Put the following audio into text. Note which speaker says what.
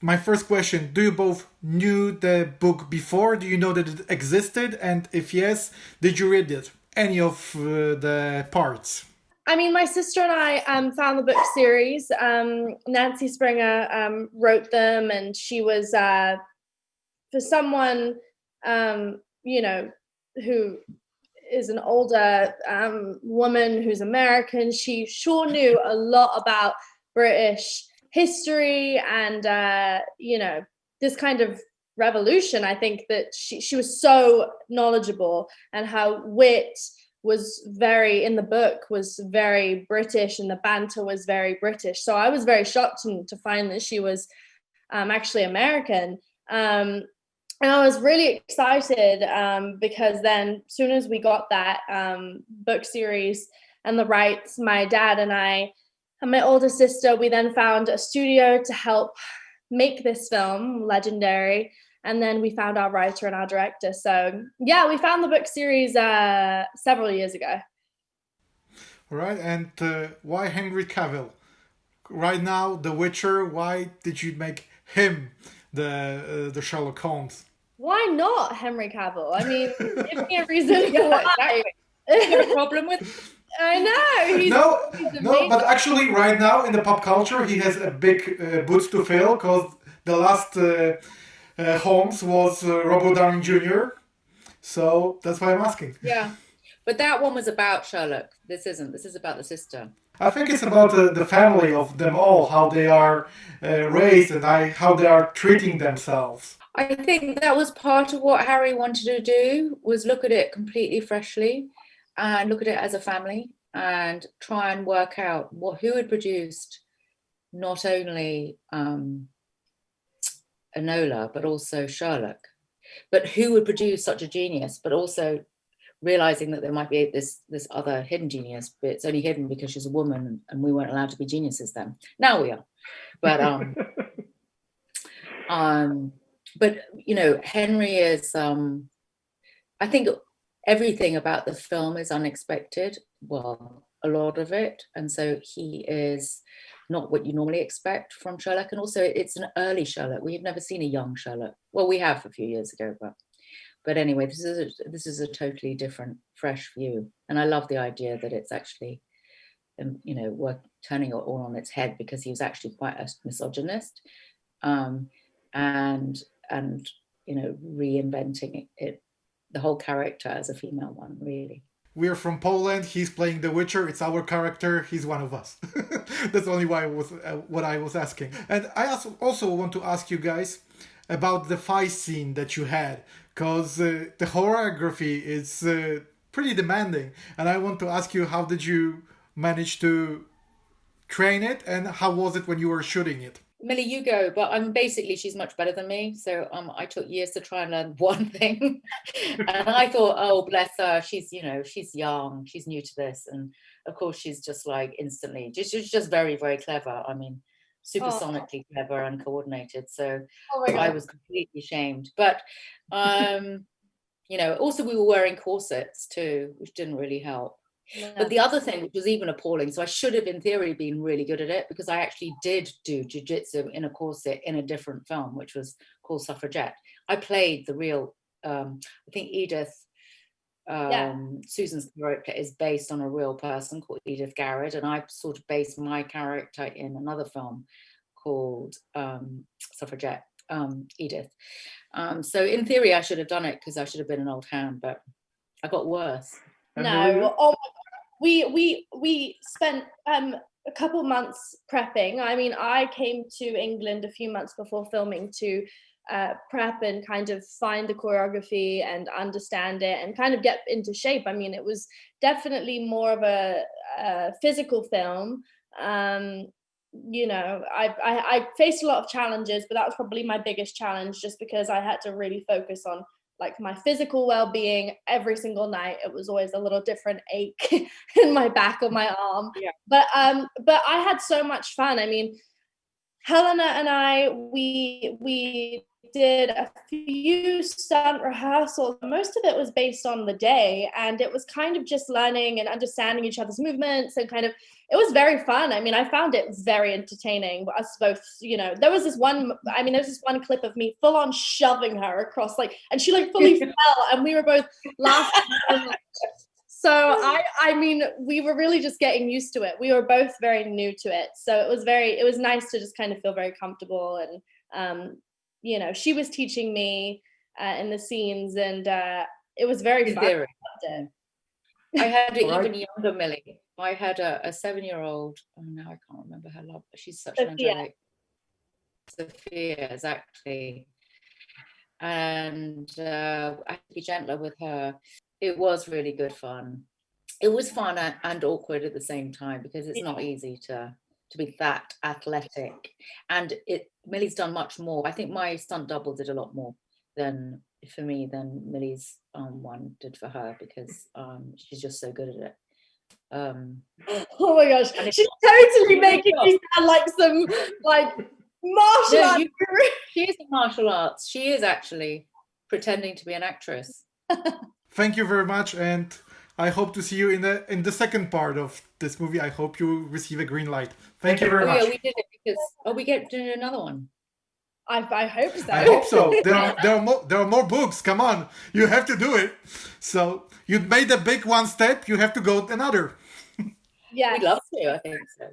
Speaker 1: my first question, do you both knew the book before? Do you know that it existed? And if yes, did you read it? Any of the parts?
Speaker 2: I mean, my sister and I found the book series. Nancy Springer wrote them, and she was, for someone, who is an older woman who's American, she sure knew a lot about British history and, this kind of revolution. I think that she was so knowledgeable, and her wit was in the book was very British, and the banter was very British. So I was very shocked to find that she was actually American. And I was really excited because then as soon as we got that book series and the rights, my dad and I and my older sister, we then found a studio to help make this film, Legendary. And then we found our writer and our director. So yeah, we found the book series several years ago.
Speaker 1: All right, and why Henry Cavill? Right now, The Witcher. Why did you make him the Sherlock Holmes?
Speaker 2: Why not Henry Cavill? I mean, give me a reason why.
Speaker 3: You have a problem with?
Speaker 2: I know.
Speaker 1: No, but actually, right now in the pop culture, he has a big boots to fill because the last. Holmes was Robert Downey Jr. So that's why I'm asking.
Speaker 3: Yeah, but that one was about Sherlock. This isn't. This is about the sister.
Speaker 1: I think it's about the family of them all, how they are raised and how they are treating themselves.
Speaker 3: I think that was part of what Harry wanted to do, was look at it completely freshly and look at it as a family and try and work out who had produced not only Enola, but also Sherlock, but who would produce such a genius, but also realizing that there might be this other hidden genius, but it's only hidden because she's a woman and we weren't allowed to be geniuses then. Now we are. But Henry is I think everything about the film is unexpected, well, a lot of it, and so he is not what you normally expect from Sherlock. And also it's an early Sherlock. We've never seen a young Sherlock. Well, we have a few years ago, but anyway, this is a totally different, fresh view. And I love the idea that it's actually, we're turning it all on its head, because he was actually quite a misogynist, and reinventing it, the whole character as a female one, really.
Speaker 1: We're from Poland. He's playing The Witcher. It's our character. He's one of us. That's only why what I was asking. And I also want to ask you guys about the fight scene that you had, because the choreography is pretty demanding. And I want to ask you, how did you manage to train it, and how was it when you were shooting it?
Speaker 3: Millie, you go, but basically she's much better than me. So I took years to try and learn one thing. And I thought, oh, bless her, she's young, she's new to this. And of course, she's just like instantly, she's just very, very clever. I mean, supersonically clever and coordinated. So I was completely shamed. But, also we were wearing corsets too, which didn't really help. Yeah. But the other thing, which was even appalling, so I should have in theory been really good at it, because I actually did do jiu-jitsu in a corset in a different film, which was called Suffragette. I played the real, I think Edith, Susan's character is based on a real person called Edith Garrett, and I sort of based my character in another film called Suffragette, Edith. So in theory I should have done it, because I should have been an old hand, but I got worse.
Speaker 2: No, oh my God. We spent a couple months prepping. I mean, I came to England a few months before filming to prep and kind of find the choreography and understand it and kind of get into shape. I mean, it was definitely more of a physical film. I faced a lot of challenges, but that was probably my biggest challenge, just because I had to really focus on like my physical well-being every single night. It was always a little different ache in my back or my arm. Yeah. But I had so much fun. I mean, Helena and I, we did a few stunt rehearsals. Most of it was based on the day, and it was kind of just learning and understanding each other's movements, and kind of, it was very fun. I mean, I found it very entertaining. Us both, you know, there was this one clip of me full on shoving her across, like, and she like fully fell, and we were both laughing. So I mean, we were really just getting used to it. We were both very new to it. So it was nice to just kind of feel very comfortable. And, you know, she was teaching me in the scenes, and it was very fun.
Speaker 3: I had an even younger Millie. I had a 7-year-old. Oh, now I can't remember her love, but she's such an angelic. Sophia, exactly. And I had to be gentler with her. It was really good fun. It was fun and awkward at the same time, because it's not easy to be that athletic. And Millie's done much more. I think my stunt double did a lot more than Millie's one did for her, because she's just so good at it.
Speaker 2: Oh my gosh, she's totally making me sound like some like martial arts.
Speaker 3: She is in martial arts. She is actually pretending to be an actress.
Speaker 1: Thank you very much, and I hope to see you in the second part of this movie. I hope you receive a green light. Thank you very much.
Speaker 3: Yeah, we did it because we get to do another one.
Speaker 2: I hope so.
Speaker 1: I hope so. There are more books. Come on, you have to do it. So you made a big one step. You have to go another.
Speaker 2: Yeah,
Speaker 3: we'd love to. I think so.